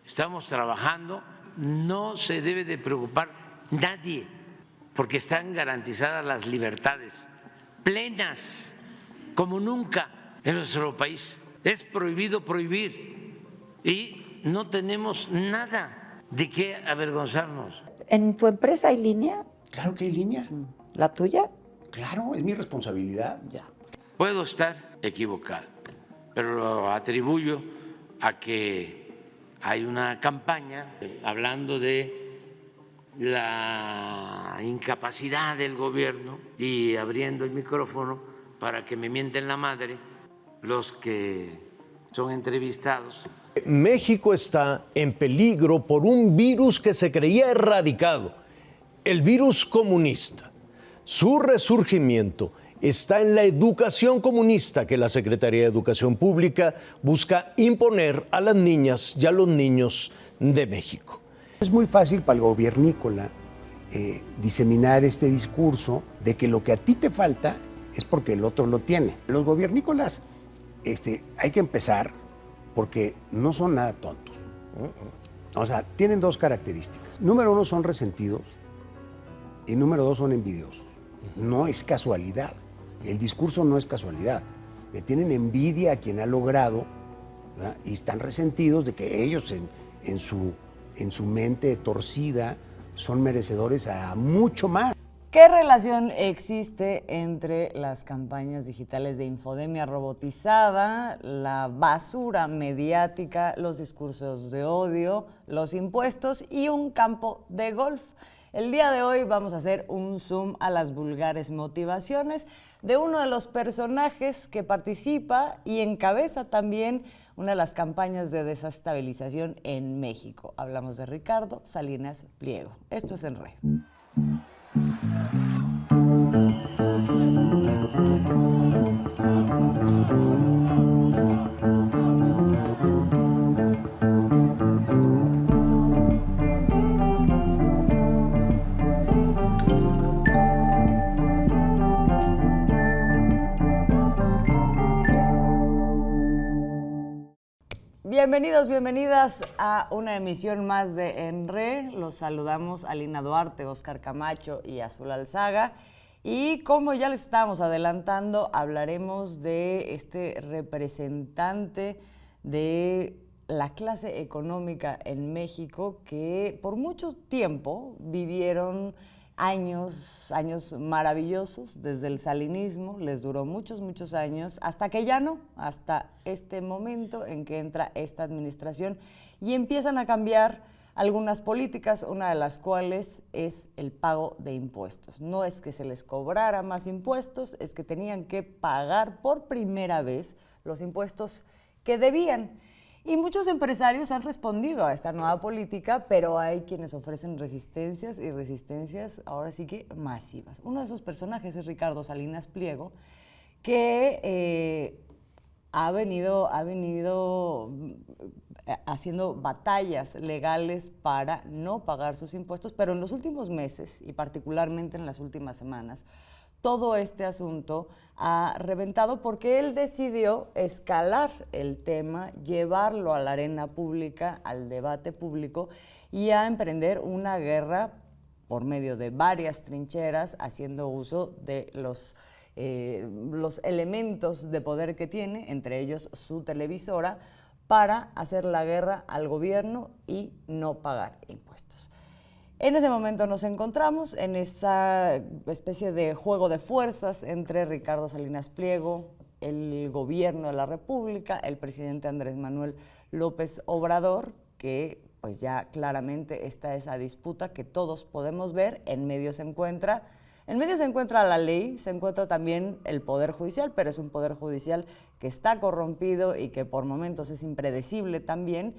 Estamos trabajando, no se debe de preocupar nadie, porque están garantizadas las libertades plenas, como nunca en nuestro país. Es prohibido prohibir y no tenemos nada de qué avergonzarnos. ¿En tu empresa hay línea? Claro que hay línea. ¿La tuya? Claro, es mi responsabilidad. Ya. Puedo estar equivocado, pero lo atribuyo a que hay una campaña hablando de la incapacidad del gobierno y abriendo el micrófono para que me mienten la madre los que son entrevistados. México está en peligro por un virus que se creía erradicado, el virus comunista. Su resurgimiento está en la educación comunista que la Secretaría de Educación Pública busca imponer a las niñas y a los niños de México. Es muy fácil para el gobiernícola diseminar este discurso de que lo que a ti te falta es porque el otro lo tiene. Los gobiernícolas hay que empezar porque no son nada tontos. O sea, tienen dos características. Número uno, son resentidos y número dos, son envidiosos. No es casualidad. El discurso no es casualidad. Le tienen envidia a quien ha logrado, ¿verdad? Y están resentidos de que ellos en su mente torcida son merecedores a mucho más. ¿Qué relación existe entre las campañas digitales de infodemia robotizada, la basura mediática, los discursos de odio, los impuestos y un campo de golf? El día de hoy vamos a hacer un zoom a las vulgares motivaciones de uno de los personajes que participa y encabeza también una de las campañas de desestabilización en México. Hablamos de Ricardo Salinas Pliego. Esto es En Re. Bienvenidos, bienvenidas a una emisión más de En Re. Los saludamos a Lina Duarte, Oscar Camacho y Azul Alzaga. Y como ya les estábamos adelantando, hablaremos de este representante de la clase económica en México que por mucho tiempo vivieron años maravillosos desde el salinismo, les duró muchos años, hasta que ya no, hasta este momento en que entra esta administración y empiezan a cambiar algunas políticas, una de las cuales es el pago de impuestos. No es que se les cobrara más impuestos, es que tenían que pagar por primera vez los impuestos que debían. Y muchos empresarios han respondido a esta nueva política, pero hay quienes ofrecen resistencias y resistencias ahora sí que masivas. Uno de esos personajes es Ricardo Salinas Pliego, que ha venido haciendo batallas legales para no pagar sus impuestos, pero en los últimos meses y particularmente en las últimas semanas, todo este asunto ha reventado porque él decidió escalar el tema, llevarlo a la arena pública, al debate público y a emprender una guerra por medio de varias trincheras, haciendo uso de los elementos de poder que tiene, entre ellos su televisora, para hacer la guerra al gobierno y no pagar impuestos. En ese momento nos encontramos en esa especie de juego de fuerzas entre Ricardo Salinas Pliego, el gobierno de la República, el presidente Andrés Manuel López Obrador, que pues ya claramente está esa disputa que todos podemos ver. En medio se encuentra la ley, se encuentra también el Poder Judicial, pero es un Poder Judicial que está corrompido y que por momentos es impredecible también.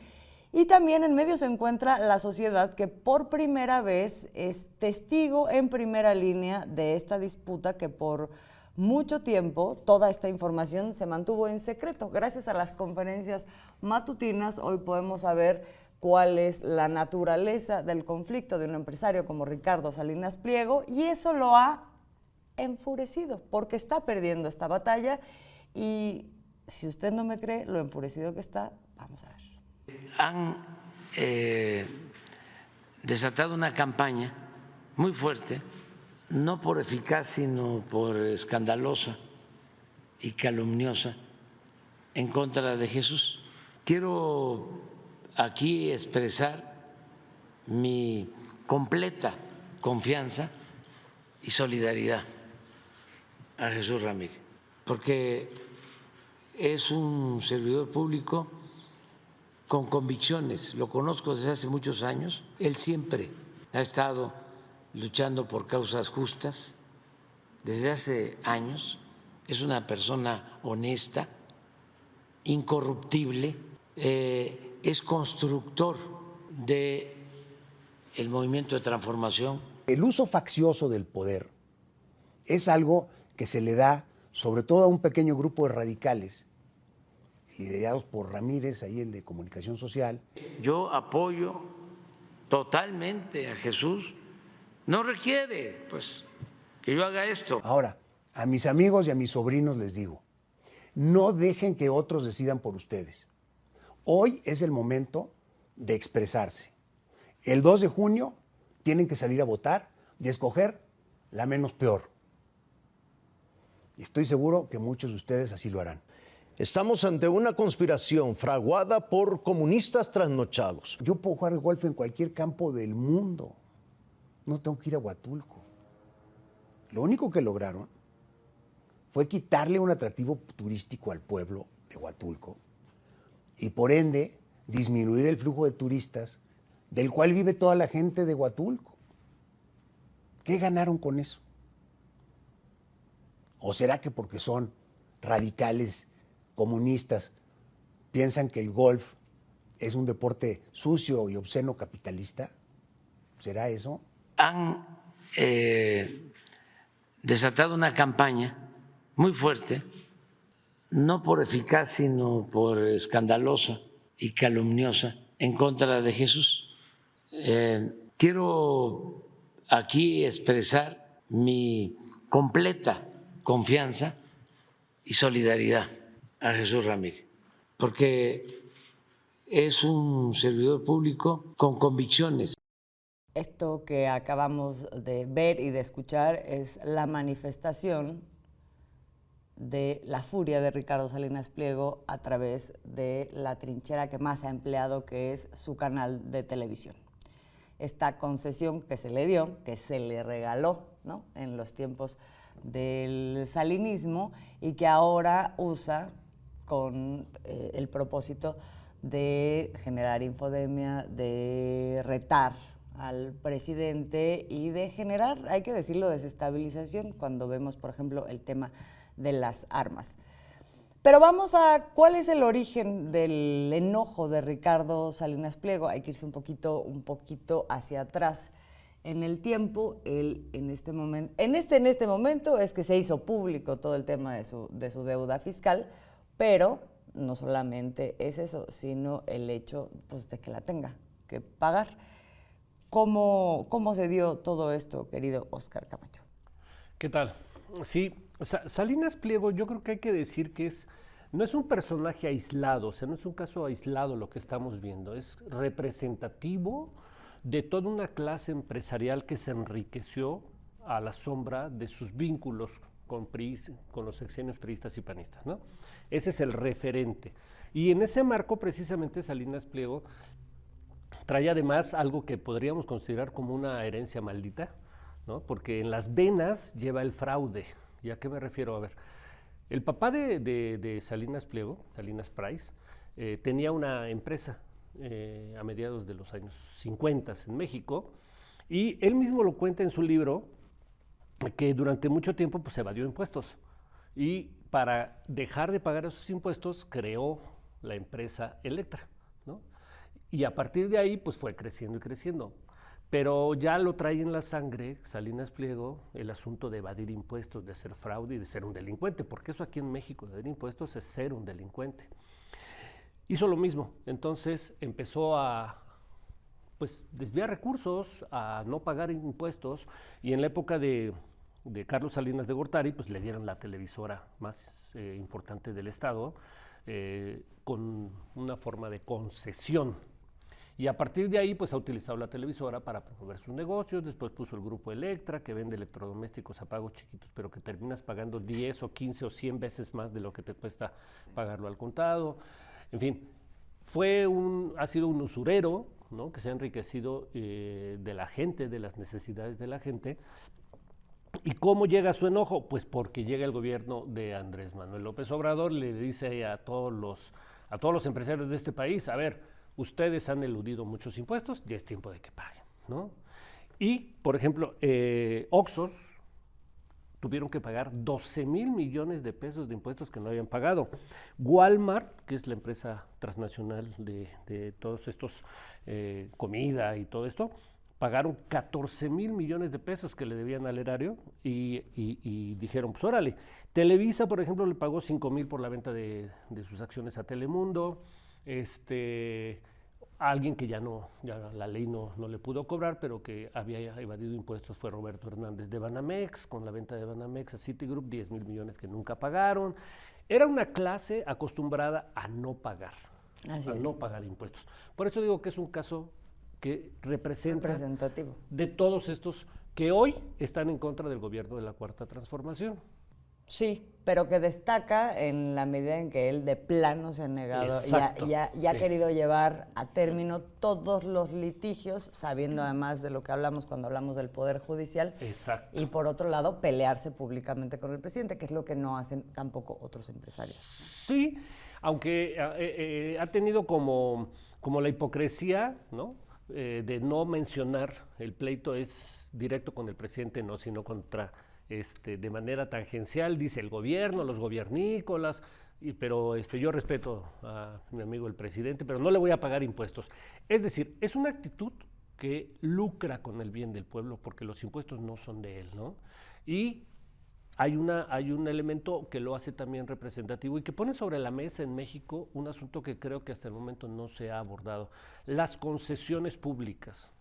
Y también en medio se encuentra la sociedad que por primera vez es testigo en primera línea de esta disputa que por mucho tiempo toda esta información se mantuvo en secreto. Gracias a las conferencias matutinas hoy podemos saber cuál es la naturaleza del conflicto de un empresario como Ricardo Salinas Pliego y eso lo ha enfurecido porque está perdiendo esta batalla y Si usted no me cree lo enfurecido que está, vamos a ver. Han desatado una campaña muy fuerte, no por eficaz, sino por escandalosa y calumniosa, en contra de Jesús. Quiero aquí expresar mi completa confianza y solidaridad a Jesús Ramírez, porque es un servidor público con convicciones, lo conozco desde hace muchos años, él siempre ha estado luchando por causas justas desde hace años, es una persona honesta, incorruptible, es constructor del movimiento de transformación. El uso faccioso del poder es algo que se le da sobre todo a un pequeño grupo de radicales, liderados por Ramírez, ahí el de Comunicación Social. Yo apoyo totalmente a Jesús, no requiere pues que yo haga esto. Ahora, a mis amigos y a mis sobrinos les digo, no dejen que otros decidan por ustedes. Hoy es el momento de expresarse. El 2 de junio tienen que salir a votar y escoger la menos peor. Y estoy seguro que muchos de ustedes así lo harán. Estamos ante una conspiración fraguada por comunistas trasnochados. Yo puedo jugar golf en cualquier campo del mundo. No tengo que ir a Huatulco. Lo único que lograron fue quitarle un atractivo turístico al pueblo de Huatulco y por ende disminuir el flujo de turistas del cual vive toda la gente de Huatulco. ¿Qué ganaron con eso? ¿O será que porque son radicales, comunistas, piensan que el golf es un deporte sucio y obsceno capitalista? ¿Será eso? Han desatado una campaña muy fuerte, no por eficaz, sino por escandalosa y calumniosa, en contra de Jesús. Quiero aquí expresar mi completa confianza y solidaridad a Jesús Ramírez, porque es un servidor público con convicciones. Esto que acabamos de ver y de escuchar es la manifestación de la furia de Ricardo Salinas Pliego a través de la trinchera que más ha empleado, que es su canal de televisión. Esta concesión que se le dio, que se le regaló, ¿no?, en los tiempos del salinismo y que ahora usa con el propósito de generar infodemia, de retar al presidente y de generar, hay que decirlo, desestabilización cuando vemos, por ejemplo, el tema de las armas. Pero vamos a cuál es el origen del enojo de Ricardo Salinas Pliego. Hay que irse un poquito hacia atrás en el tiempo. Él en este momento es que se hizo público todo el tema de su deuda fiscal, pero no solamente es eso, sino el hecho pues, de que la tenga que pagar. ¿Cómo se dio todo esto, querido Óscar Camacho? ¿Qué tal? Sí, Salinas Pliego, yo creo que hay que decir que no es un personaje aislado, o sea, no es un caso aislado lo que estamos viendo, es representativo de toda una clase empresarial que se enriqueció a la sombra de sus vínculos con los sexenios priistas y panistas, ¿no? Ese es el referente. Y en ese marco, precisamente, Salinas Pliego trae además algo que podríamos considerar como una herencia maldita, ¿no? Porque en las venas lleva el fraude. ¿Y a qué me refiero? A ver, el papá de Salinas Pliego, Salinas Price, tenía una empresa a mediados de los años 50 en México, y él mismo lo cuenta en su libro, que durante mucho tiempo pues, evadió impuestos, y para dejar de pagar esos impuestos creó la empresa Electra, ¿no? Y a partir de ahí pues fue creciendo y creciendo. Pero ya lo trae en la sangre Salinas Pliego el asunto de evadir impuestos, de hacer fraude y de ser un delincuente, porque eso aquí en México, de evadir impuestos, es ser un delincuente. Hizo lo mismo, entonces empezó a pues, desviar recursos, a no pagar impuestos, y en la época de Carlos Salinas de Gortari, pues le dieron la televisora más importante del estado, con una forma de concesión. Y a partir de ahí, pues ha utilizado la televisora para promover sus negocios. Después puso el grupo Electra, que vende electrodomésticos a pagos chiquitos, pero que terminas pagando 10 o 15 o 100 veces más de lo que te cuesta pagarlo al contado. En fin, ha sido un usurero, ¿no?, que se ha enriquecido de la gente, de las necesidades de la gente. ¿Y cómo llega su enojo? Pues porque llega el gobierno de Andrés Manuel López Obrador, le dice a todos los empresarios de este país, a ver, ustedes han eludido muchos impuestos, ya es tiempo de que paguen, ¿no? Y, por ejemplo, Oxxos tuvieron que pagar 12,000 millones de pesos de impuestos que no habían pagado. Walmart, que es la empresa transnacional de todos estos, comida y todo esto, pagaron 14,000 millones de pesos que le debían al erario y dijeron, pues órale. Televisa, por ejemplo, le pagó 5,000 por la venta de sus acciones a Telemundo. Alguien que ya la ley no le pudo cobrar, pero que había evadido impuestos fue Roberto Hernández de Banamex, con la venta de Banamex a Citigroup, 10,000 millones que nunca pagaron. Era una clase acostumbrada a no pagar, no pagar impuestos. Por eso digo que es un caso que representativo de todos estos que hoy están en contra del gobierno de la Cuarta Transformación. Sí, pero que destaca en la medida en que él de plano se ha negado y ha querido llevar a término todos los litigios, sabiendo además de lo que hablamos cuando hablamos del Poder Judicial. Exacto. Y por otro lado, pelearse públicamente con el presidente, que es lo que no hacen tampoco otros empresarios. Sí, aunque ha tenido como la hipocresía, ¿no?, de no mencionar el pleito es directo con el presidente, no, sino contra... de manera tangencial, dice el gobierno, los gobiernícolas, pero yo respeto a mi amigo el presidente, pero no le voy a pagar impuestos. Es decir, es una actitud que lucra con el bien del pueblo, porque los impuestos no son de él, ¿no? Y hay un elemento que lo hace también representativo y que pone sobre la mesa en México un asunto que creo que hasta el momento no se ha abordado: las concesiones públicas.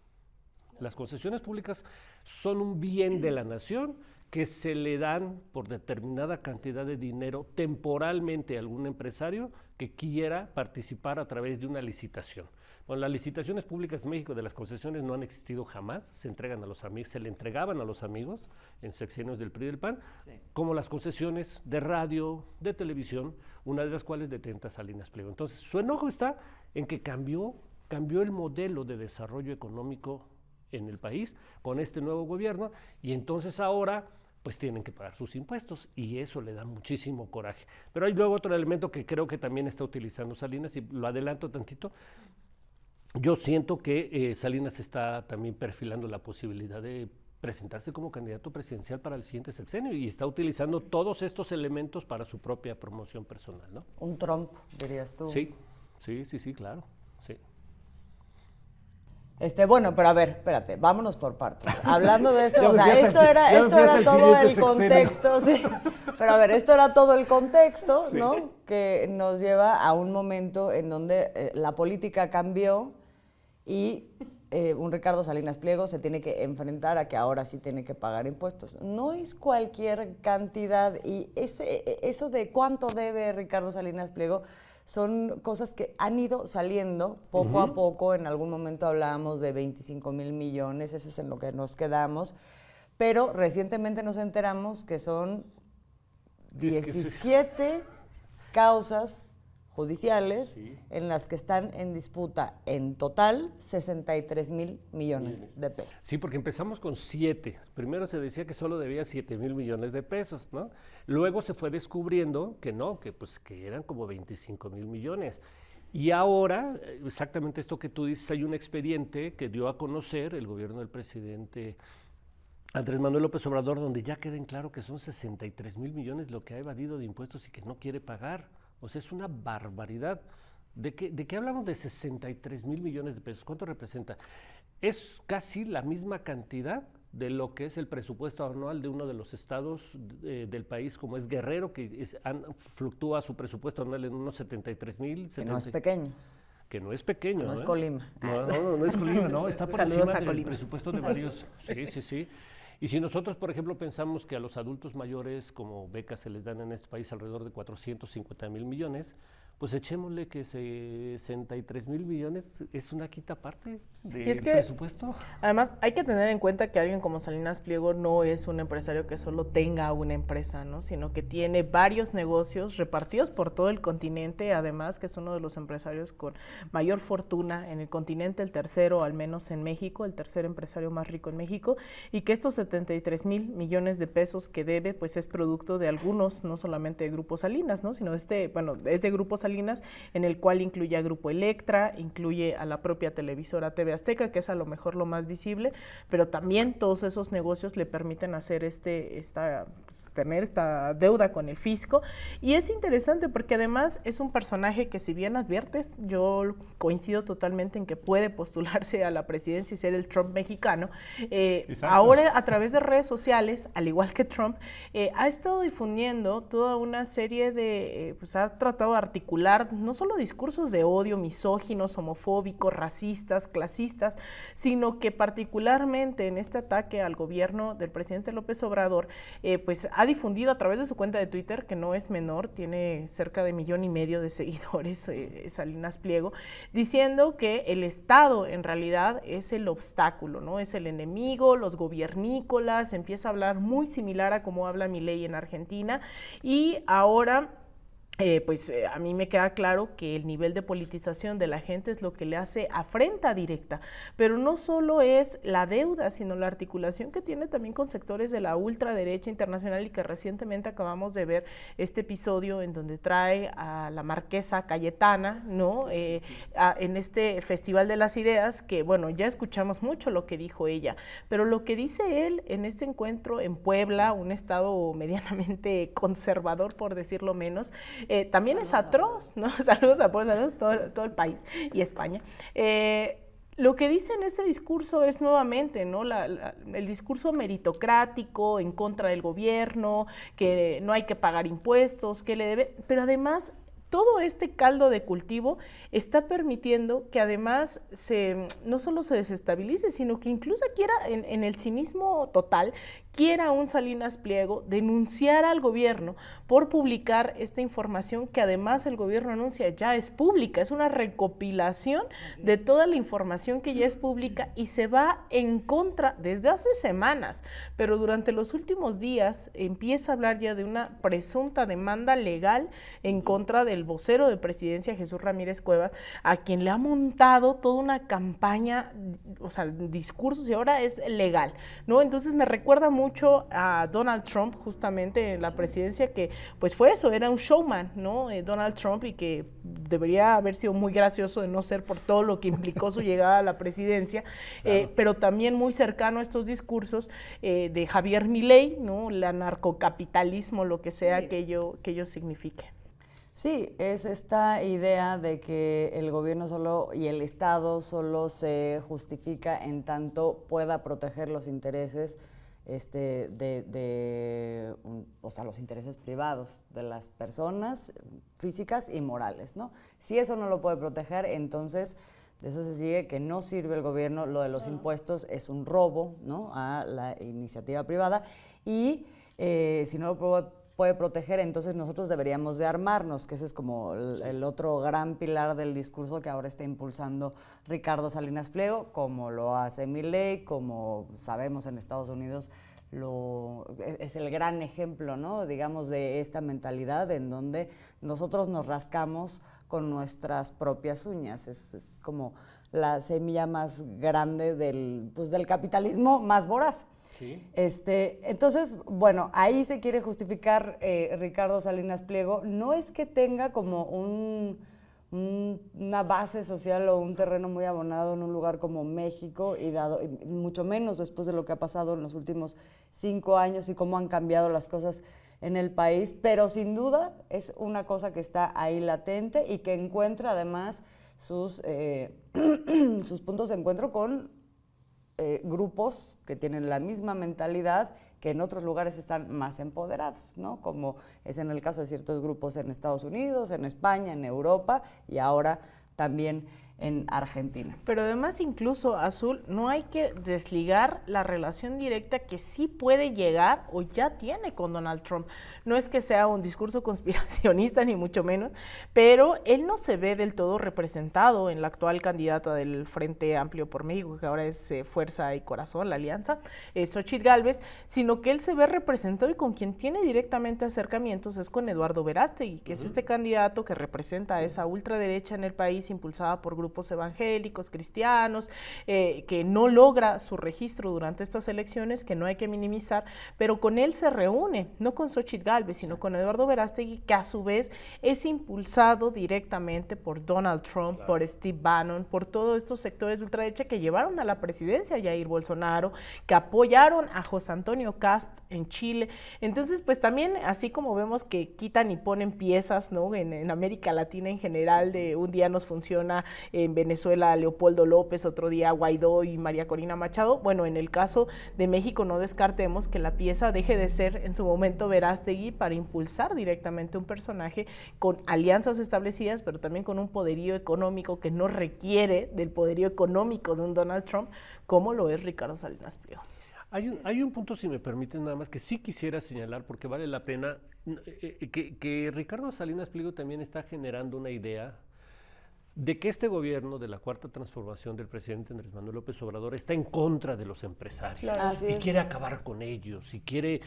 Las concesiones públicas son un bien de la nación que se le dan por determinada cantidad de dinero temporalmente a algún empresario que quiera participar a través de una licitación. Bueno, las licitaciones públicas en México de las concesiones no han existido jamás, se entregan a los amigos, se le entregaban a los amigos en sexenios del PRI y del PAN, como las concesiones de radio, de televisión, una de las cuales detenta Salinas Pliego. Entonces, su enojo está en que cambió el modelo de desarrollo económico en el país con este nuevo gobierno, y entonces ahora pues tienen que pagar sus impuestos, y eso le da muchísimo coraje. Pero hay luego otro elemento que creo que también está utilizando Salinas, y lo adelanto tantito. Yo siento que Salinas está también perfilando la posibilidad de presentarse como candidato presidencial para el siguiente sexenio, y está utilizando todos estos elementos para su propia promoción personal, ¿no? Un Trump, dirías tú. Sí, claro, sí. Bueno, pero a ver, espérate, vámonos por partes. Hablando de esto, o sea, esto era todo el contexto, sí. Pero a ver, esto era todo el contexto, ¿no? Sí. Que nos lleva a un momento en donde la política cambió y un Ricardo Salinas Pliego se tiene que enfrentar a que ahora sí tiene que pagar impuestos. No es cualquier cantidad, y eso de cuánto debe Ricardo Salinas Pliego son cosas que han ido saliendo poco a poco. En algún momento hablábamos de 25,000 millones, eso es en lo que nos quedamos, pero recientemente nos enteramos que son 17 causas judiciales en las que están en disputa en total 63,000 millones de pesos. Sí, porque empezamos con 7. Primero se decía que solo debía 7,000 millones de pesos, ¿no? Luego se fue descubriendo que no, que eran como 25,000 millones. Y ahora, exactamente esto que tú dices, hay un expediente que dio a conocer el gobierno del presidente Andrés Manuel López Obrador, donde ya queda en claro que son 63,000 millones lo que ha evadido de impuestos y que no quiere pagar. O sea, es una barbaridad. ¿De qué hablamos de 63,000 millones de pesos? ¿Cuánto representa? Es casi la misma cantidad de lo que es el presupuesto anual de uno de los estados del país, como es Guerrero, que fluctúa su presupuesto anual en unos 73,000. Que no es pequeño. Que no es pequeño. No es Colima. No es Colima, no, está por encima del presupuesto de varios. Sí. Y si nosotros, por ejemplo, pensamos que a los adultos mayores como becas se les dan en este país alrededor de 450,000 millones, pues echémosle que 63,000 millones es una quinta parte Y del es que, presupuesto. además, hay que tener en cuenta que alguien como Salinas Pliego no es un empresario que solo tenga una empresa, ¿no? Sino que tiene varios negocios repartidos por todo el continente, además que es uno de los empresarios con mayor fortuna en el continente, el tercero, al menos en México, el tercer empresario más rico en México, y que estos 73,000 millones de pesos que debe, pues es producto de algunos, no solamente de Grupo Salinas, ¿no? Sino es de Grupo Salinas, en el cual incluye a Grupo Electra, incluye a la propia televisora TV Azteca, que es a lo mejor lo más visible, pero también todos esos negocios le permiten hacer tener esta deuda con el fisco. Y es interesante porque además es un personaje que, si bien adviertes, yo coincido totalmente en que puede postularse a la presidencia y ser el Trump mexicano, ahora a través de redes sociales, al igual que Trump, ha estado difundiendo toda una serie de, pues ha tratado de articular no solo discursos de odio, misóginos, homofóbicos, racistas, clasistas, sino que particularmente en este ataque al gobierno del presidente López Obrador, pues ha difundido a través de su cuenta de Twitter, que no es menor, tiene cerca de 1,5 millones de seguidores, Salinas Pliego, diciendo que el Estado en realidad es el obstáculo, ¿no? Es el enemigo, los gobiernícolas, empieza a hablar muy similar a como habla Milei en Argentina, y ahora a mí me queda claro que el nivel de politización de la gente es lo que le hace afrenta directa, pero no solo es la deuda, sino la articulación que tiene también con sectores de la ultraderecha internacional, y que recientemente acabamos de ver este episodio en donde trae a la marquesa Cayetana, ¿no? En este Festival de las Ideas, que bueno, ya escuchamos mucho lo que dijo ella, pero lo que dice él en este encuentro en Puebla, un estado medianamente conservador, por decirlo menos, también es atroz, ¿no? Saludos a todo el país y España. Lo que dice en este discurso es nuevamente, ¿no? El discurso meritocrático en contra del gobierno, que no hay que pagar impuestos, que le debe, pero además todo este caldo de cultivo está permitiendo que además no solo se desestabilice, sino que incluso quiera, en el cinismo total, quiera un Salinas Pliego denunciar al gobierno por publicar esta información que además el gobierno anuncia ya es pública, es una recopilación de toda la información que ya es pública, y se va en contra desde hace semanas, pero durante los últimos días empieza a hablar ya de una presunta demanda legal en contra del vocero de presidencia, Jesús Ramírez Cuevas, a quien le ha montado toda una campaña, o sea, discursos, y ahora es legal, ¿no? Entonces me recuerda mucho a Donald Trump, justamente en la presidencia, que pues fue eso, era un showman, ¿no? Donald Trump, y que debería haber sido muy gracioso de no ser por todo lo que implicó su llegada a la presidencia, claro. Pero también muy cercano a estos discursos de Javier Milei, ¿no? El anarcocapitalismo, lo que sea sí. que ello signifique. Sí, es esta idea de que el gobierno solo y el Estado solo se justifica en tanto pueda proteger los intereses o sea, los intereses privados de las personas físicas y morales, ¿no? Si eso no lo puede proteger, entonces de eso se sigue que no sirve el gobierno, lo de los impuestos es un robo, ¿no? A la iniciativa privada, y si no lo puede proteger, entonces nosotros deberíamos de armarnos, que ese es como el otro gran pilar del discurso que ahora está impulsando Ricardo Salinas Pliego, como lo hace Milei, como sabemos en Estados Unidos es el gran ejemplo, ¿no? Digamos, de esta mentalidad en donde nosotros nos rascamos con nuestras propias uñas. Es como la semilla más grande del capitalismo más voraz. Sí. Entonces, bueno, ahí se quiere justificar Ricardo Salinas Pliego. No es que tenga como una base social o un terreno muy abonado en un lugar como México, y mucho menos después de lo que ha pasado en los últimos 5 años y cómo han cambiado las cosas en el país, pero sin duda es una cosa que está ahí latente y que encuentra además sus puntos de encuentro con grupos que tienen la misma mentalidad, que en otros lugares están más empoderados, ¿no? Como es en el caso de ciertos grupos en Estados Unidos, en España, en Europa, y ahora también en Argentina. Pero además incluso, Azul, no hay que desligar la relación directa que sí puede llegar o ya tiene con Donald Trump. No es que sea un discurso conspiracionista ni mucho menos, pero él no se ve del todo representado en la actual candidata del Frente Amplio por México, que ahora es Fuerza y Corazón, la alianza, Xóchitl Gálvez, sino que él se ve representado y con quien tiene directamente acercamientos es con Eduardo Verástegui, que es este candidato que representa a esa ultraderecha en el país impulsada por grupos evangélicos, cristianos, que no logra su registro durante estas elecciones, que no hay que minimizar, pero con él se reúne, no con Xóchitl Gálvez, sino con Eduardo Verástegui, que a su vez es impulsado directamente por Donald Trump, por Steve Bannon, por todos estos sectores de ultraderecha que llevaron a la presidencia a Jair Bolsonaro, que apoyaron a José Antonio Kast en Chile. Entonces, pues también, así como vemos que quitan y ponen piezas, ¿no? En América Latina en general, de un día nos funciona en Venezuela Leopoldo López, otro día Guaidó y María Corina Machado. Bueno, en el caso de México no descartemos que la pieza deje de ser en su momento Verástegui para impulsar directamente un personaje con alianzas establecidas, pero también con un poderío económico que no requiere del poderío económico de un Donald Trump, como lo es Ricardo Salinas Pliego. Hay un punto, si me permiten, nada más que sí quisiera señalar, porque vale la pena, que Ricardo Salinas Pliego también está generando una idea de que este gobierno de la Cuarta Transformación del presidente Andrés Manuel López Obrador está en contra de los empresarios, Claro. y quiere acabar con ellos, y quiere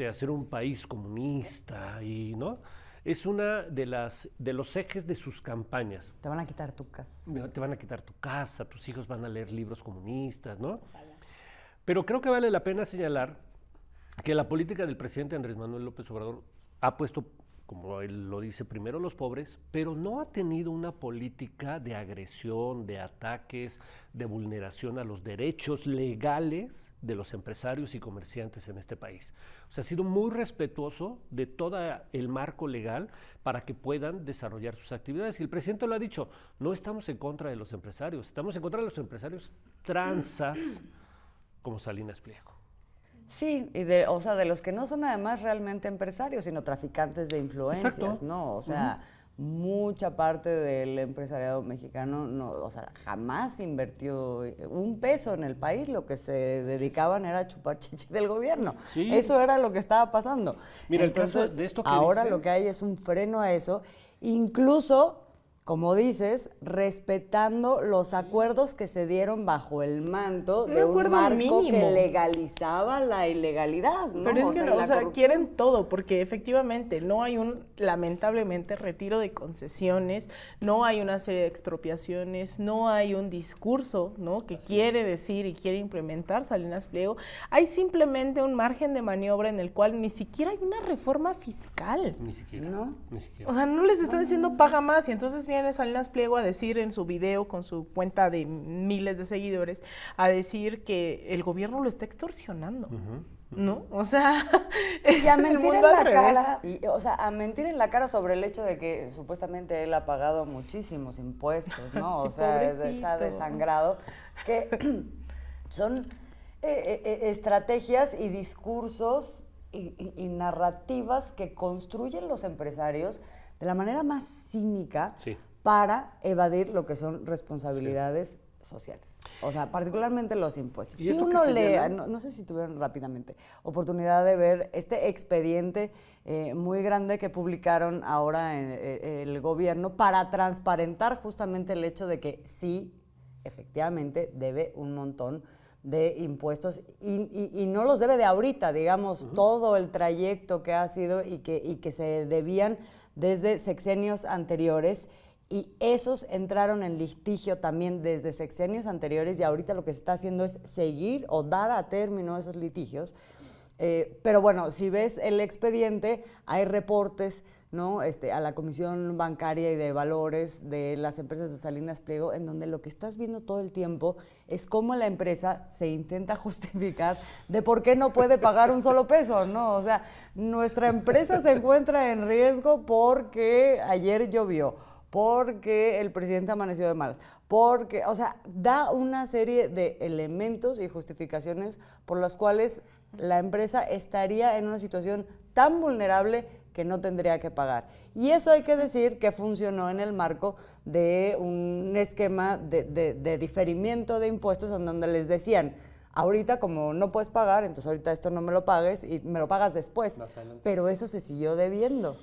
hacer un país comunista, y ¿no? Es una de los ejes de sus campañas. Te van a quitar tu casa. Te van a quitar tu casa, tus hijos van a leer libros comunistas, ¿no? Pero creo que vale la pena señalar que la política del presidente Andrés Manuel López Obrador ha puesto, como él lo dice, primero los pobres, pero no ha tenido una política de agresión, de ataques, de vulneración a los derechos legales de los empresarios y comerciantes en este país. O sea, ha sido muy respetuoso de todo el marco legal para que puedan desarrollar sus actividades. Y el presidente lo ha dicho, no estamos en contra de los empresarios, estamos en contra de los empresarios tranzas como Salinas Pliego. Sí, y o sea, de los que no son además realmente empresarios, sino traficantes de influencias, Exacto. ¿no? O sea, mucha parte del empresariado mexicano, no, o sea, jamás invirtió un peso en el país, lo que se dedicaban era a chupar chichi del gobierno. Sí. Eso era lo que estaba pasando. Mira, entonces, el caso de esto que ahora dices, lo que hay es un freno a eso, incluso, como dices, respetando los acuerdos que se dieron bajo el manto de un acuerdo marco mínimo que legalizaba la ilegalidad, ¿no? Pero es que, y no, la o sea, corrupción. quieren todo, porque efectivamente no hay lamentablemente, retiro de concesiones, no hay una serie de expropiaciones, no hay un discurso, ¿no?, que quiere decir y quiere implementar Salinas Pliego. Hay simplemente un margen de maniobra en el cual ni siquiera hay una reforma fiscal. Ni siquiera. ¿No? Ni siquiera. O sea, no les están diciendo paga más, y entonces viene Salinas Pliego a decir en su video con su cuenta de miles de seguidores, a decir que el gobierno lo está extorsionando, ¿no? O sea, Sí, y a el mentir en mundo al la revés. cara, o sea, a mentir en la cara sobre el hecho de que supuestamente él ha pagado muchísimos impuestos, ¿no? Sí, O sea, se ha pobrecito. desangrado, que son estrategias y discursos y narrativas que construyen los empresarios de la manera más cínica, Sí. para evadir lo que son responsabilidades sociales. O sea, particularmente los impuestos. ¿Y Si esto que uno señala? lee, no sé si tuvieron rápidamente oportunidad de ver este expediente muy grande que publicaron ahora en el gobierno para transparentar justamente el hecho de que sí, efectivamente, debe un montón de impuestos y no los debe de ahorita, digamos, todo el trayecto que ha sido y que se debían desde sexenios anteriores, y esos entraron en litigio también desde sexenios anteriores, y ahorita lo que se está haciendo es seguir o dar a término esos litigios. Pero bueno, si ves el expediente, hay reportes, ¿no?, a la Comisión Bancaria y de Valores de las empresas de Salinas Pliego, en donde lo que estás viendo todo el tiempo es cómo la empresa se intenta justificar de por qué no puede pagar un solo peso, ¿no? O sea, nuestra empresa se encuentra en riesgo porque ayer llovió, porque el presidente amaneció de malas, porque, o sea, da una serie de elementos y justificaciones por las cuales la empresa estaría en una situación tan vulnerable que no tendría que pagar. Y eso hay que decir que funcionó en el marco de un esquema de diferimiento de impuestos en donde les decían, ahorita como no puedes pagar, entonces ahorita esto no me lo pagues y me lo pagas después. Pero eso se siguió debiendo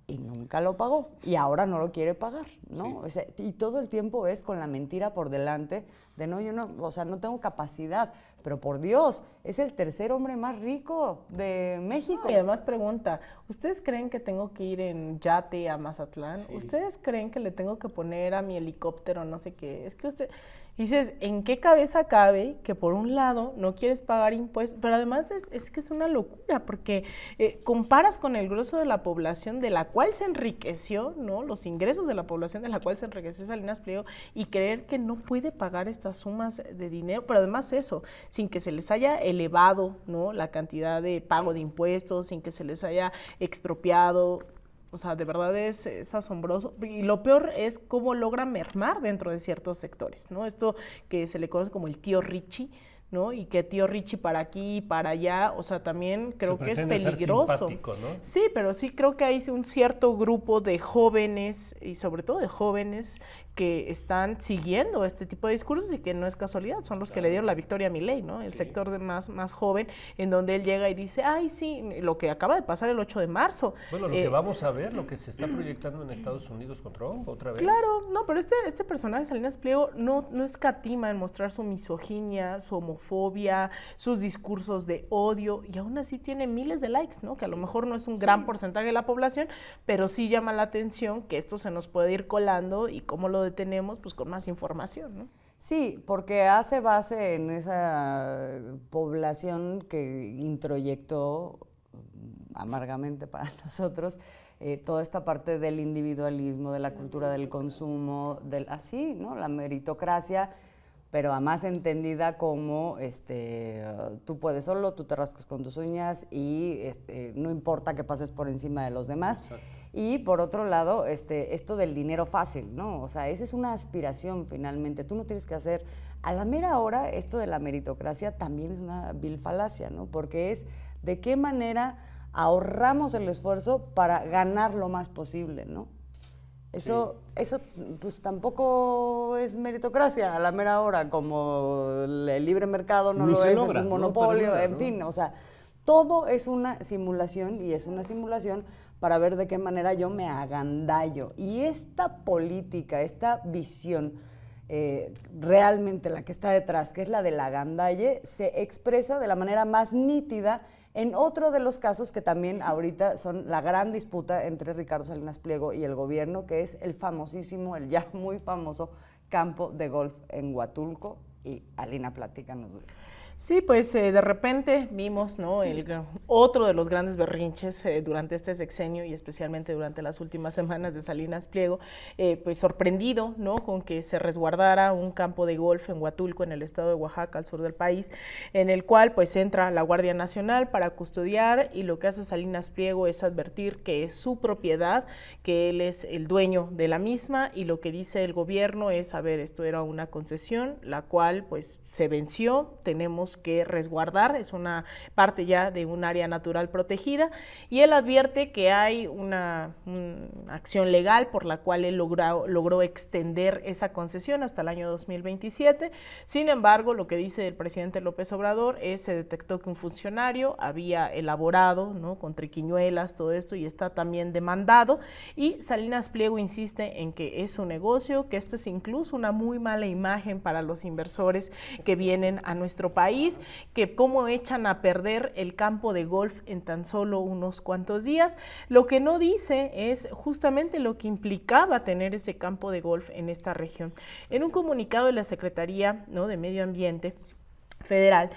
y nunca lo pagó y ahora no lo quiere pagar, ¿no? Sí. O sea, y todo el tiempo es con la mentira por delante de no, yo no, o sea, no tengo capacidad, pero por Dios, es el tercer hombre más rico de México. Y además pregunta, ¿ustedes creen que tengo que ir en yate a Mazatlán? Sí. ¿Ustedes creen que le tengo que poner a mi helicóptero no sé qué? Es que usted... Dices, ¿en qué cabeza cabe que por un lado no quieres pagar impuestos? Pero además es que es una locura, porque comparas con el grueso de la población de la cual se enriqueció, ¿no? Los ingresos de la población de la cual se enriqueció Salinas Pliego y creer que no puede pagar estas sumas de dinero, pero además eso, sin que se les haya elevado, ¿no? La cantidad de pago de impuestos, sin que se les haya expropiado. O sea, de verdad es asombroso. Y lo peor es cómo logra mermar dentro de ciertos sectores, ¿no? Esto que se le conoce como el tío Richie, ¿no? Y que tío Richie para aquí y para allá, o sea, también creo que es peligroso. ¿No? Sí, pero sí creo que hay un cierto grupo de jóvenes, y sobre todo de jóvenes, que están siguiendo este tipo de discursos y que no es casualidad, son los que le dieron la victoria a Milei, ¿no? El sector de más joven, en donde él llega y dice, ay, sí, lo que acaba de pasar el 8 de marzo. Bueno, lo que vamos a ver, lo que se está proyectando en Estados Unidos con Trump, otra vez. Claro, no, pero este personaje, Salinas Pliego, no escatima en mostrar su misoginia, su homofobia, sus discursos de odio, y aún así tiene miles de likes, ¿no? Que a lo mejor no es un gran porcentaje de la población, pero sí llama la atención que esto se nos puede ir colando y cómo lo detenemos, pues con más información, ¿no? Sí, porque hace base en esa población que introyectó amargamente para nosotros toda esta parte del individualismo, de la cultura del consumo, así, ¿no? La meritocracia, pero además entendida como tú puedes solo, tú te rascas con tus uñas y no importa que pases por encima de los demás. Exacto. Y por otro lado, esto del dinero fácil, ¿no? O sea, esa es una aspiración finalmente. Tú no tienes que hacer, a la mera hora, esto de la meritocracia también es una vil falacia, ¿no? Porque es de qué manera ahorramos el esfuerzo para ganar lo más posible, ¿no? Eso pues tampoco es meritocracia a la mera hora, como el libre mercado no lo es, es un monopolio, en fin, o sea, todo es una simulación y es una simulación para ver de qué manera yo me agandallo. Y esta política, esta visión, realmente la que está detrás, que es la del agandalle, se expresa de la manera más nítida en otro de los casos que también ahorita son la gran disputa entre Ricardo Salinas Pliego y el gobierno, que es el famosísimo, el ya muy famoso campo de golf en Huatulco. Y Alina, platícanos. Sí, pues de repente vimos, ¿no? Otro de los grandes berrinches durante este sexenio y especialmente durante las últimas semanas de Salinas Pliego, pues sorprendido, ¿no? Con que se resguardara un campo de golf en Huatulco, en el estado de Oaxaca, al sur del país, en el cual pues entra la Guardia Nacional para custodiar, y lo que hace Salinas Pliego es advertir que es su propiedad, que él es el dueño de la misma, y lo que dice el gobierno es, a ver, esto era una concesión, la cual pues se venció, tenemos que resguardar, es una parte ya de un área natural protegida, y él advierte que hay una acción legal por la cual él logró extender esa concesión hasta el año 2027. Sin embargo, lo que dice el presidente López Obrador es, se detectó que un funcionario había elaborado, ¿no? Con triquiñuelas, todo esto, y está también demandado, y Salinas Pliego insiste en que es un negocio, que esto es incluso una muy mala imagen para los inversores que vienen a nuestro país, que cómo echan a perder el campo de golf en tan solo unos cuantos días. Lo que no dice es justamente lo que implicaba tener ese campo de golf en esta región. En un comunicado de la Secretaría, ¿no? de Medio Ambiente Federal,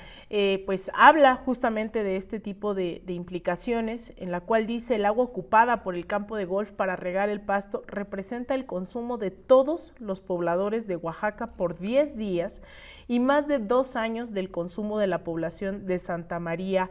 pues habla justamente de este tipo de implicaciones, en la cual dice: el agua ocupada por el campo de golf para regar el pasto representa el consumo de todos los pobladores de Oaxaca por 10 días y más de 2 años del consumo de la población de Santa María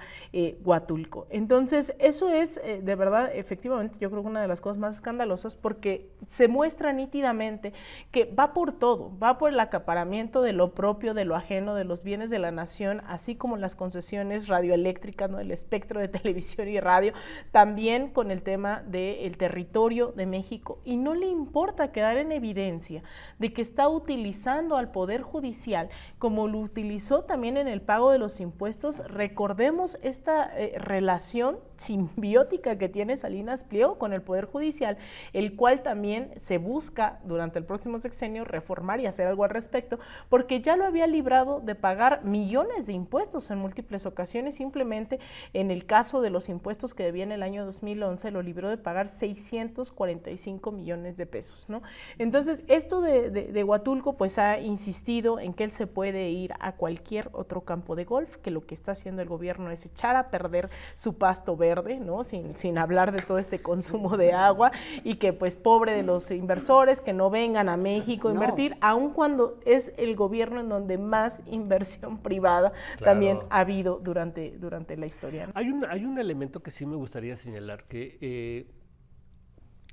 Huatulco. Entonces, eso es de verdad, efectivamente, yo creo que una de las cosas más escandalosas, porque se muestra nítidamente que va por todo, va por el acaparamiento de lo propio, de lo ajeno, de los bienes de la nación, así como las concesiones radioeléctricas, ¿no? El espectro de televisión y radio, también con el tema del territorio de México, y no le importa quedar en evidencia de que está utilizando al Poder Judicial como lo utilizó también en el pago de los impuestos. Recordemos esta relación simbiótica que tiene Salinas Pliego con el Poder Judicial, el cual también se busca durante el próximo sexenio reformar y hacer algo al respecto, porque ya lo había librado de pagar millones de impuestos en múltiples ocasiones. Simplemente en el caso de los impuestos que debía en el año 2011, lo libró de pagar 645 millones de pesos, ¿no? Entonces, esto de Huatulco, pues ha insistido en que él se puede ir a cualquier otro campo de golf, que lo que está haciendo el gobierno es echar a perder su pasto verde, ¿no? Sin hablar de todo este consumo de agua, y que pues pobre de los inversores que no vengan a México a invertir, aun cuando es el gobierno en donde más inversión privada también ha habido durante la historia, ¿no? Hay un elemento que sí me gustaría señalar, que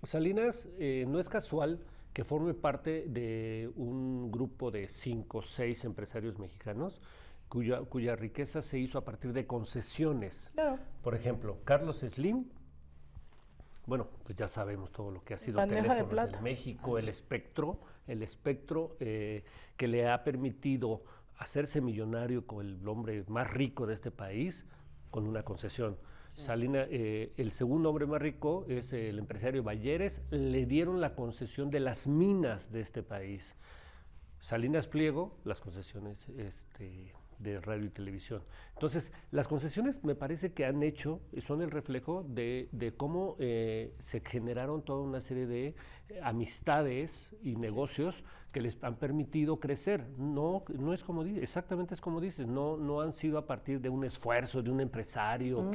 Salinas no es casual que forme parte de un grupo de 5 o 6 empresarios mexicanos cuya riqueza se hizo a partir de concesiones. Claro. Por ejemplo, Carlos Slim, bueno, pues ya sabemos todo lo que ha sido Teléfonos de México, el espectro que le ha permitido hacerse millonario con el hombre más rico de este país con una concesión. Sí. Salinas, el segundo hombre más rico es el empresario Balleres, le dieron la concesión de las minas de este país. Salinas Pliego, las concesiones de radio y televisión. Entonces, las concesiones me parece que han hecho, son el reflejo de cómo se generaron toda una serie de amistades y negocios que les han permitido crecer. No es como dices, exactamente es como dices, no han sido a partir de un esfuerzo de un empresario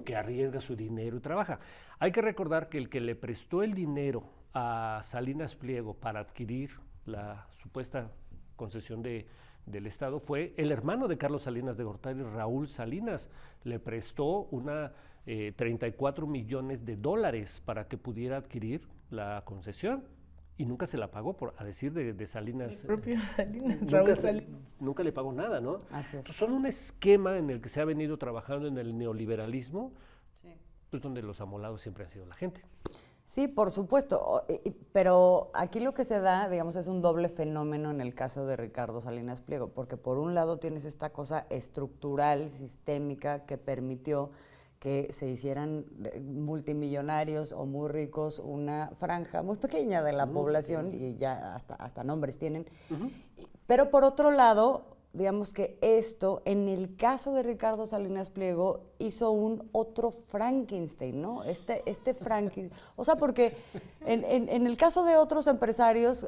que arriesga su dinero y trabaja. Hay que recordar que el que le prestó el dinero a Salinas Pliego para adquirir la supuesta concesión del Estado fue el hermano de Carlos Salinas de Gortari, Raúl Salinas. Le prestó 34 millones de dólares para que pudiera adquirir la concesión y nunca se la pagó, a decir de Salinas. El propio Salinas, Raúl Salinas. Nunca le pagó nada, ¿no? Así es. Son un esquema en el que se ha venido trabajando en el neoliberalismo, pues donde los amolados siempre han sido la gente. Sí, por supuesto, pero aquí lo que se da, digamos, es un doble fenómeno en el caso de Ricardo Salinas Pliego, porque por un lado tienes esta cosa estructural, sistémica, que permitió que se hicieran multimillonarios o muy ricos una franja muy pequeña de la población, y ya hasta nombres tienen. Pero por otro lado, digamos que esto, en el caso de Ricardo Salinas Pliego, hizo un otro Frankenstein, ¿no? Este Frankenstein. O sea, porque en el caso de otros empresarios,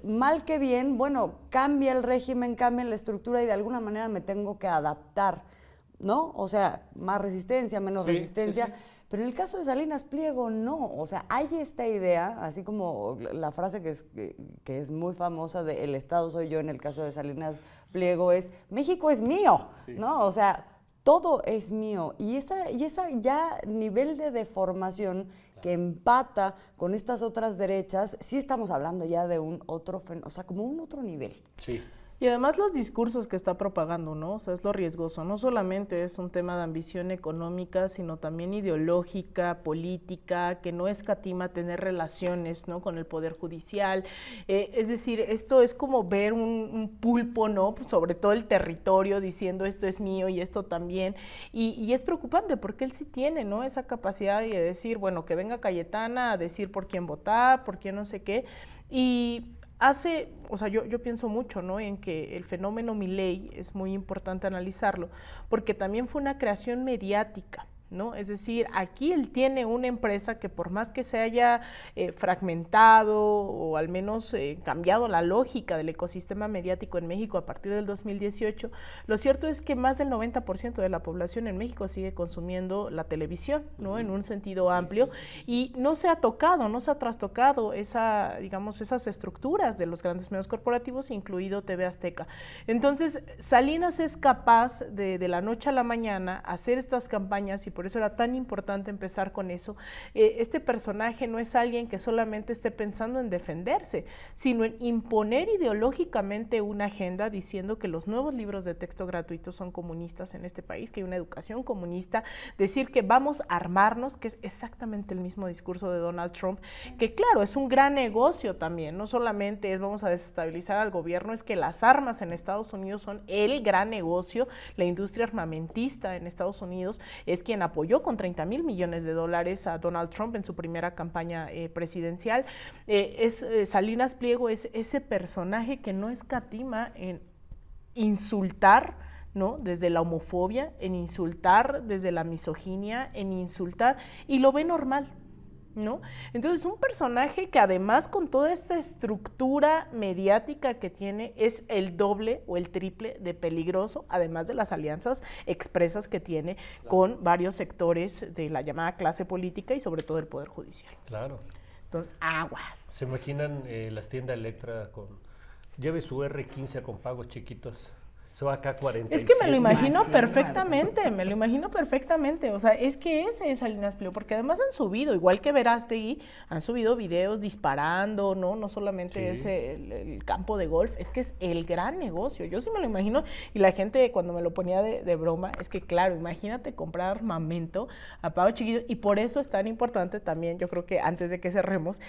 mal que bien, bueno, cambia el régimen, cambia la estructura y de alguna manera me tengo que adaptar, ¿no? O sea, más resistencia, menos resistencia. Sí. Pero en el caso de Salinas Pliego, no. O sea, hay esta idea, así como la frase que es muy famosa de el Estado soy yo, en el caso de Salinas Pliego es México es mío, ¿no? O sea, todo es mío. Y esa ya nivel de deformación que empata con estas otras derechas, sí estamos hablando ya de un otro, o sea, como un otro nivel. Sí. Y además los discursos que está propagando, ¿no? O sea, es lo riesgoso. No solamente es un tema de ambición económica, sino también ideológica, política, que no escatima tener relaciones, ¿no?, con el Poder Judicial. Es decir, esto es como ver un pulpo, ¿no?, sobre todo el territorio, diciendo esto es mío y esto también. Y es preocupante porque él sí tiene, ¿no?, esa capacidad de decir, bueno, que venga Cayetana a decir por quién votar, por quién no sé qué. Y o sea, yo pienso mucho, ¿no?, en que el fenómeno Milei es muy importante analizarlo, porque también fue una creación mediática, ¿no? Es decir, aquí él tiene una empresa que por más que se haya fragmentado o al menos cambiado la lógica del ecosistema mediático en México a partir del 2018, lo cierto es que más del 90% de la población en México sigue consumiendo la televisión, ¿no?, en un sentido amplio, y no se ha trastocado digamos, esas estructuras de los grandes medios corporativos, incluido TV Azteca. Entonces, Salinas es capaz de la noche a la mañana hacer estas campañas y por eso era tan importante empezar con eso. Este personaje no es alguien que solamente esté pensando en defenderse, sino en imponer ideológicamente una agenda diciendo que los nuevos libros de texto gratuitos son comunistas en este país, que hay una educación comunista, decir que vamos a armarnos, que es exactamente el mismo discurso de Donald Trump, que claro, es un gran negocio también, no solamente es vamos a desestabilizar al gobierno, es que las armas en Estados Unidos son el gran negocio, la industria armamentista en Estados Unidos es quien apoyó con $30,000 millones a Donald Trump en su primera campaña presidencial. Salinas Pliego es ese personaje que no escatima en insultar, ¿no? Desde la homofobia, en insultar desde la misoginia, en insultar, y lo ve normal, ¿no? Entonces, un personaje que además con toda esta estructura mediática que tiene es el doble o el triple de peligroso, además de las alianzas expresas que tiene con varios sectores de la llamada clase política y sobre todo el Poder Judicial. Claro. Entonces, aguas. ¿Se imaginan las tiendas Electra con... lleve su R15 con pagos chiquitos? Su AK-47. Es que me lo imagino perfectamente, o sea, es que ese es Salinas Pliego, porque además han subido, igual que Verástegui, han subido videos disparando, no solamente es el campo de golf, es que es el gran negocio, yo sí me lo imagino, y la gente cuando me lo ponía de broma, es que claro, imagínate comprar armamento a pago chiquito, y por eso es tan importante también, yo creo que antes de que cerremos,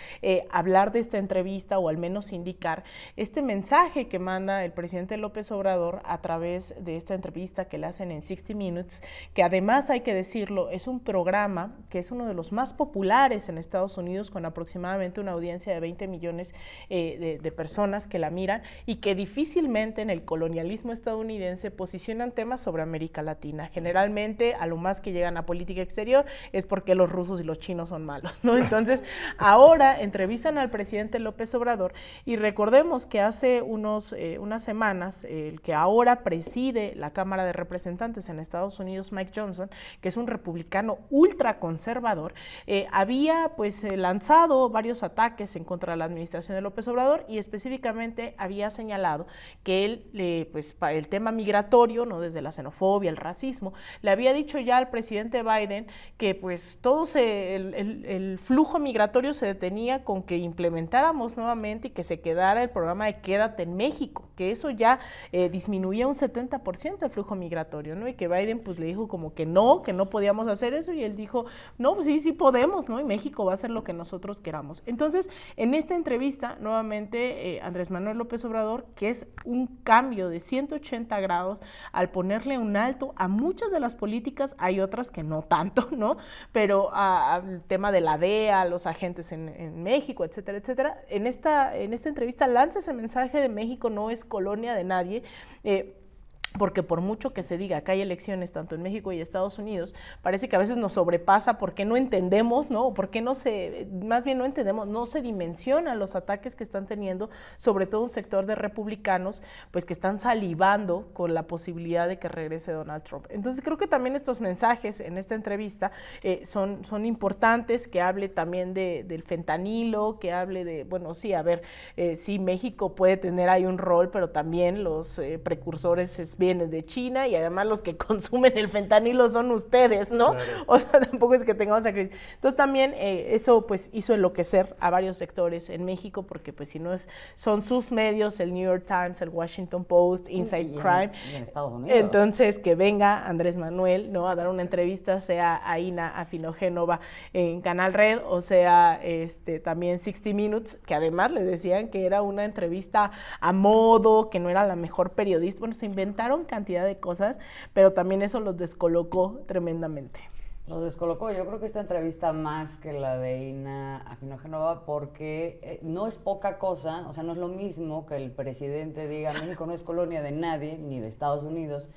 hablar de esta entrevista, o al menos indicar este mensaje que manda el presidente López Obrador a través de esta entrevista que le hacen en 60 Minutes, que además hay que decirlo, es un programa que es uno de los más populares en Estados Unidos, con aproximadamente una audiencia de 20 millones de personas que la miran, y que difícilmente en el colonialismo estadounidense posicionan temas sobre América Latina. Generalmente a lo más que llegan a política exterior es porque los rusos y los chinos son malos, ¿no? Entonces ahora entrevistan al presidente López Obrador, y recordemos que hace unas semanas, el que ahora preside la Cámara de Representantes en Estados Unidos, Mike Johnson, que es un republicano ultraconservador, había pues lanzado varios ataques en contra de la administración de López Obrador, y específicamente había señalado que él, pues para el tema migratorio, no desde la xenofobia, el racismo, le había dicho ya al presidente Biden que pues el flujo migratorio se detenía con que implementáramos nuevamente y que se quedara el programa de Quédate en México, que eso ya disminuía un 70% el flujo migratorio, ¿no? Y que Biden pues le dijo como que no podíamos hacer eso, y él dijo, no, pues sí podemos, ¿no? Y México va a hacer lo que nosotros queramos. Entonces, en esta entrevista, nuevamente, Andrés Manuel López Obrador, que es un cambio de 180 grados al ponerle un alto a muchas de las políticas, hay otras que no tanto, ¿no? Pero al tema de la DEA, los agentes en México, etcétera, etcétera. En esta entrevista lanza ese mensaje de México no es colonia de nadie, porque por mucho que se diga que hay elecciones tanto en México y Estados Unidos, parece que a veces nos sobrepasa porque no entendemos, ¿no? Porque no se dimensionan los ataques que están teniendo, sobre todo un sector de republicanos, pues que están salivando con la posibilidad de que regrese Donald Trump. Entonces creo que también estos mensajes en esta entrevista son importantes, que hable también del fentanilo, que hable de, bueno, sí, a ver, sí, México puede tener ahí un rol, pero también los precursores vienen de China, y además los que consumen el fentanilo son ustedes, ¿no? Claro. O sea, tampoco es que tengamos esa crisis. Entonces también eso pues hizo enloquecer a varios sectores en México, porque pues si no son sus medios, el New York Times, el Washington Post, Inside Crime. Y en Estados Unidos. Entonces que venga Andrés Manuel, ¿no? A dar una entrevista, sea a Ina Afinogénova en Canal Red, o sea también 60 Minutes, que además le decían que era una entrevista a modo, que no era la mejor periodista. Bueno, se inventaron cantidad de cosas, pero también eso los descolocó tremendamente. Los descolocó. Yo creo que esta entrevista más que la de Ina Afinogénova, porque no es poca cosa, o sea, no es lo mismo que el presidente diga México no es colonia de nadie, ni de Estados Unidos,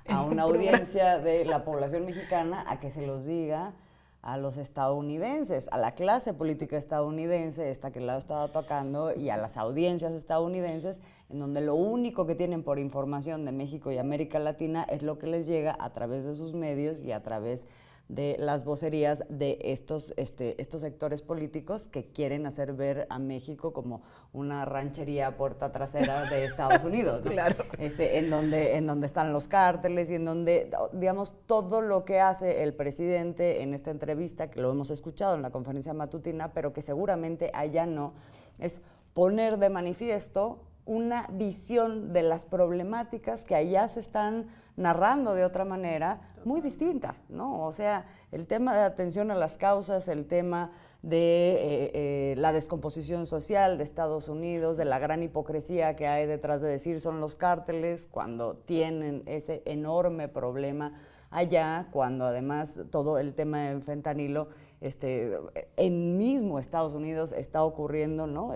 a una audiencia de la población mexicana, a que se los diga a los estadounidenses, a la clase política estadounidense, esta que la estaba tocando, y a las audiencias estadounidenses, en donde lo único que tienen por información de México y América Latina es lo que les llega a través de sus medios y a través de las vocerías de estos sectores políticos que quieren hacer ver a México como una ranchería puerta trasera de Estados Unidos, ¿no? Claro. En donde están los cárteles y en donde, digamos, todo lo que hace el presidente en esta entrevista, que lo hemos escuchado en la conferencia matutina, pero que seguramente allá no, es poner de manifiesto una visión de las problemáticas que allá se están narrando de otra manera muy distinta, ¿no? O sea, el tema de atención a las causas, el tema de la descomposición social de Estados Unidos, de la gran hipocresía que hay detrás de decir son los cárteles cuando tienen ese enorme problema allá, cuando además todo el tema del fentanilo en mismo Estados Unidos está ocurriendo, ¿no?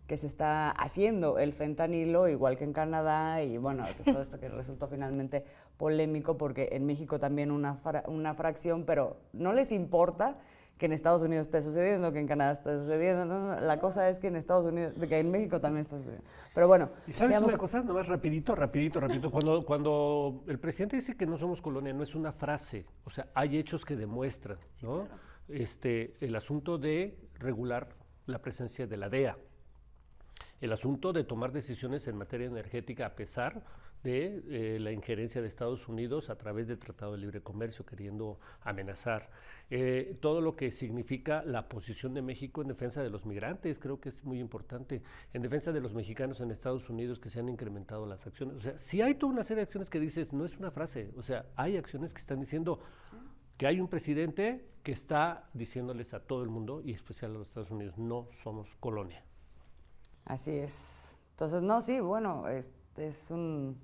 Que se está haciendo el fentanilo, igual que en Canadá, y bueno, todo esto que resultó finalmente polémico, porque en México también una fracción, pero no les importa que en Estados Unidos esté sucediendo, que en Canadá esté sucediendo, no, la cosa es que en Estados Unidos, que en México también está sucediendo. Pero bueno, ¿y sabes una cosa? Nomás rapidito. Cuando el presidente dice que no somos colonia, no es una frase, o sea, hay hechos que demuestran, ¿no? Sí, claro. El asunto de regular la presencia de la DEA, el asunto de tomar decisiones en materia energética a pesar de la injerencia de Estados Unidos a través del Tratado de Libre Comercio, queriendo amenazar. Todo lo que significa la posición de México en defensa de los migrantes, creo que es muy importante, en defensa de los mexicanos en Estados Unidos, que se han incrementado las acciones. O sea, sí hay toda una serie de acciones que dices, no es una frase, o sea, hay acciones que están diciendo que hay un presidente que está diciéndoles a todo el mundo, y en especial a los Estados Unidos, no somos colonia. Así es. Entonces, no, sí, bueno, es un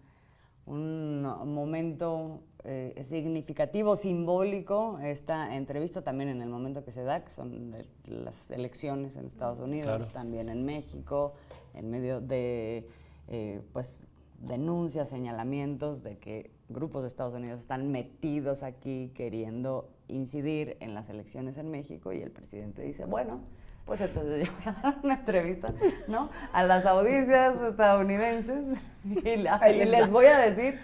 momento significativo, simbólico, esta entrevista también en el momento que se da, que son las elecciones en Estados Unidos, claro, también en México, en medio de pues denuncias, señalamientos de que grupos de Estados Unidos están metidos aquí queriendo incidir en las elecciones en México, y el presidente dice, bueno, pues entonces yo voy a dar una entrevista, ¿no?, a las audiencias estadounidenses y les voy a decir,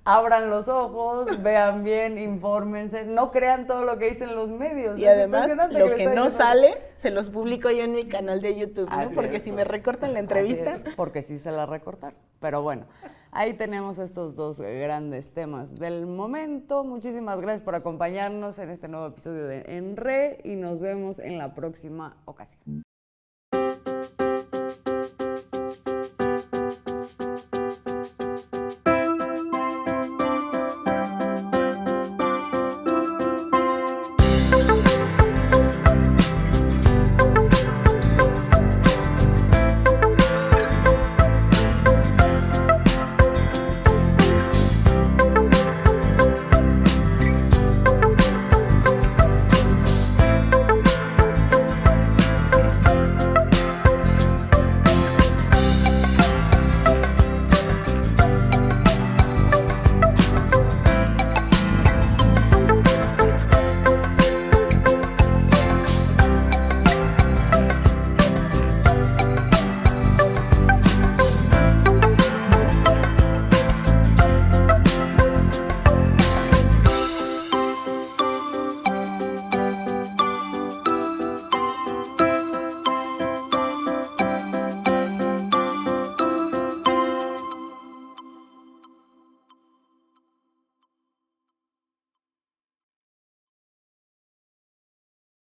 abran los ojos, vean bien, infórmense, no crean todo lo que dicen los medios. Y además, lo que no sale, se los publico yo en mi canal de YouTube, ¿no? Así porque es, si me recortan la entrevista... Así es, porque sí se la recortaron. Pero bueno, ahí tenemos estos dos grandes temas del momento. Muchísimas gracias por acompañarnos en este nuevo episodio de En Re, y nos vemos en la próxima ocasión.